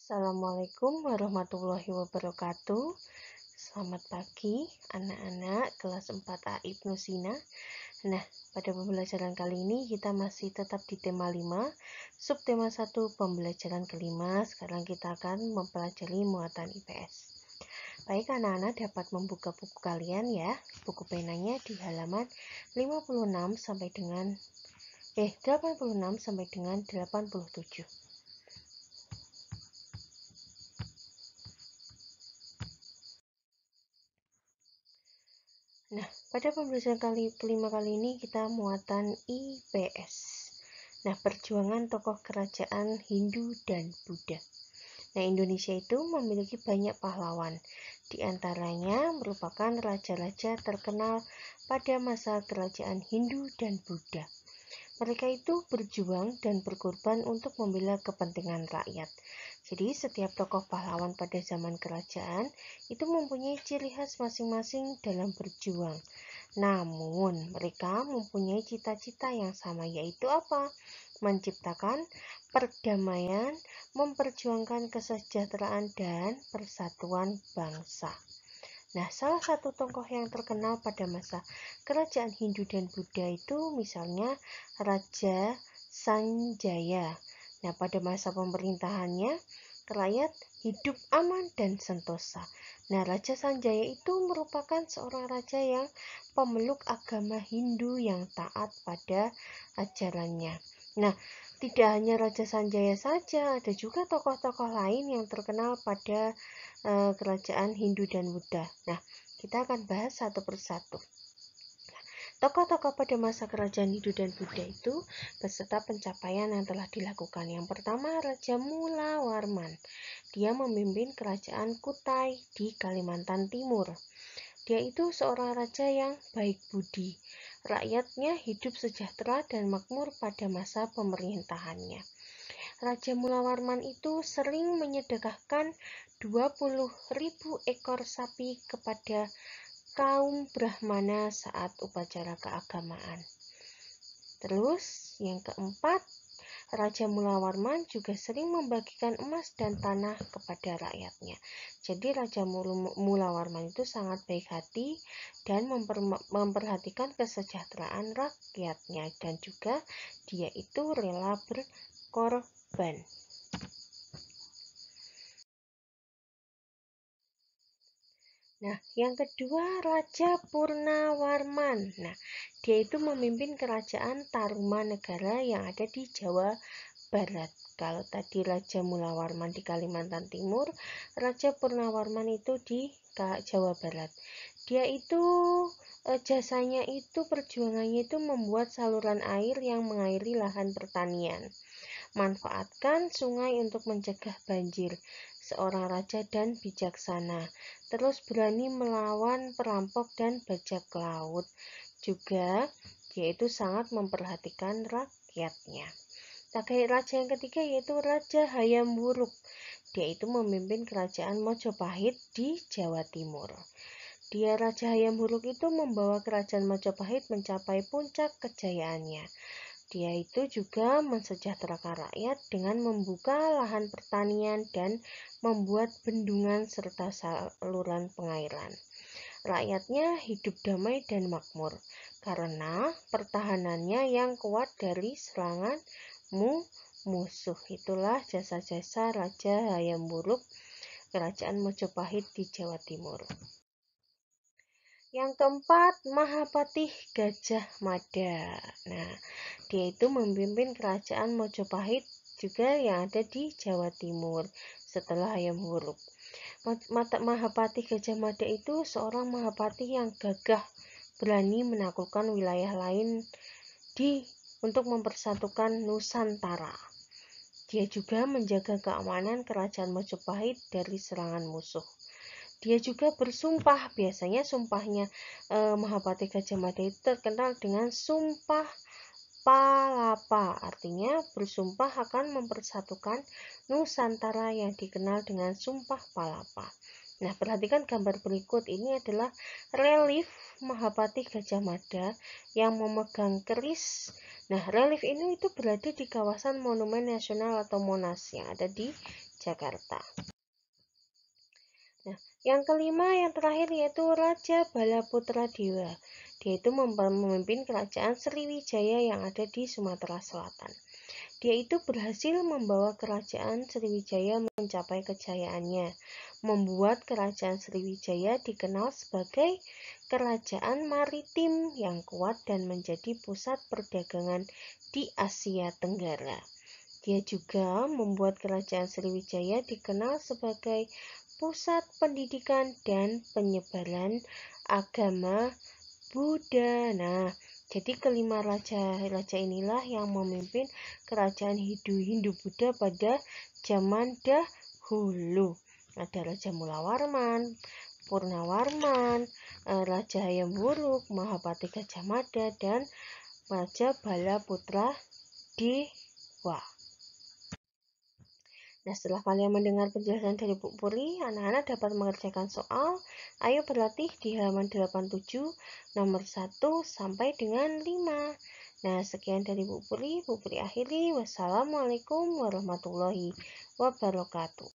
Assalamualaikum warahmatullahi wabarakatuh. Selamat pagi anak-anak kelas 4A Ibnu Sina. Nah, pada pembelajaran kali ini kita masih tetap di tema 5, subtema 1 pembelajaran kelima. Sekarang kita akan mempelajari muatan IPS. Baik, anak-anak dapat membuka buku kalian ya. Buku penanya di halaman 86 sampai dengan 86 sampai dengan 87. Nah, pada pembelajaran kelima kali ini kita muatan IPS. Nah, perjuangan tokoh kerajaan Hindu dan Buddha. Nah, Indonesia itu memiliki banyak pahlawan. Di antaranya merupakan raja-raja terkenal pada masa kerajaan Hindu dan Buddha. Mereka itu berjuang dan berkorban untuk membela kepentingan rakyat. Jadi setiap tokoh pahlawan pada zaman kerajaan itu mempunyai ciri khas masing-masing dalam berjuang. Namun mereka mempunyai cita-cita yang sama, yaitu apa? Menciptakan perdamaian, memperjuangkan kesejahteraan dan persatuan bangsa. Nah, salah satu tokoh yang terkenal pada masa kerajaan Hindu dan Buddha itu misalnya Raja Sanjaya. Nah, pada masa pemerintahannya, rakyat hidup aman dan sentosa. Nah, Raja Sanjaya itu merupakan seorang raja yang pemeluk agama Hindu yang taat pada ajarannya. Nah, tidak hanya Raja Sanjaya saja, ada juga tokoh-tokoh lain yang terkenal pada kerajaan Hindu dan Buddha. Nah, kita akan bahas satu persatu. Tokoh-tokoh pada masa kerajaan Hindu dan Buddha itu beserta pencapaian yang telah dilakukan. Yang pertama, Raja Mulawarman. Dia memimpin kerajaan Kutai di Kalimantan Timur. Dia itu seorang raja yang baik budi. Rakyatnya hidup sejahtera dan makmur pada masa pemerintahannya. Raja Mulawarman itu sering menyedekahkan 20.000 ekor sapi kepada kaum Brahmana saat upacara keagamaan. Terus yang keempat, Raja Mulawarman juga sering membagikan emas dan tanah kepada rakyatnya. Jadi Raja Mulawarman itu sangat baik hati dan memperhatikan kesejahteraan rakyatnya, dan juga dia itu rela berkorban. Nah, yang kedua Raja Purnawarman. Nah, dia itu memimpin kerajaan Tarumanegara yang ada di Jawa Barat. Kalau tadi Raja Mulawarman di Kalimantan Timur, Raja Purnawarman itu di Jawa Barat. Dia itu jasanya itu perjuangannya itu membuat saluran air yang mengairi lahan pertanian. Manfaatkan sungai untuk mencegah banjir. Seorang raja dan bijaksana. Terus berani melawan perampok dan bajak laut. Juga dia itu sangat memperhatikan rakyatnya. Raja yang ketiga yaitu Raja Hayam Wuruk. Dia itu memimpin kerajaan Mojopahit di Jawa Timur. Raja Hayam Wuruk itu membawa kerajaan Mojopahit mencapai puncak kejayaannya. Dia itu juga mensejahterakan rakyat dengan membuka lahan pertanian dan membuat bendungan serta saluran pengairan. Rakyatnya hidup damai dan makmur karena pertahanannya yang kuat dari serangan musuh. Itulah jasa-jasa Raja Hayam Wuruk, kerajaan Mojopahit di Jawa Timur. Yang keempat, Mahapatih Gajah Mada. Nah, dia itu memimpin kerajaan Mojopahit juga yang ada di Jawa Timur setelah Hayam Wuruk. Mahapatih Gajah Mada itu seorang mahapatih yang gagah, berani menaklukkan wilayah lain untuk mempersatukan Nusantara. Dia juga menjaga keamanan kerajaan Mojopahit dari serangan musuh. Dia juga bersumpah, biasanya sumpahnya Mahapatih Gajah Mada itu terkenal dengan sumpah Palapa, artinya bersumpah akan mempersatukan Nusantara yang dikenal dengan sumpah Palapa. Nah, perhatikan gambar berikut. Ini adalah relief Mahapatih Gajah Mada yang memegang keris. Nah, relief ini itu berada di kawasan Monumen Nasional atau Monas yang ada di Jakarta. Nah, yang kelima, yang terakhir yaitu Raja Balaputra Dewa. Dia itu memimpin kerajaan Sriwijaya yang ada di Sumatera Selatan. Dia itu berhasil membawa kerajaan Sriwijaya mencapai kejayaannya, membuat kerajaan Sriwijaya dikenal sebagai kerajaan maritim yang kuat dan menjadi pusat perdagangan di Asia Tenggara. Dia juga membuat kerajaan Sriwijaya dikenal sebagai pusat pendidikan dan penyebaran agama Buddha. Nah, jadi kelima raja inilah yang memimpin kerajaan Hindu-Buddha pada zaman dahulu. Ada Raja Mulawarman, Purnawarman, Raja Hayam Wuruk, Mahapati Gajah Mada, dan Raja Balaputra Dewa. Nah, setelah kalian mendengar penjelasan dari Bu Puri, anak-anak dapat mengerjakan soal. Ayo berlatih di halaman 87, nomor 1 sampai dengan 5. Nah, sekian dari Bu Puri akhiri. Wassalamualaikum warahmatullahi wabarakatuh.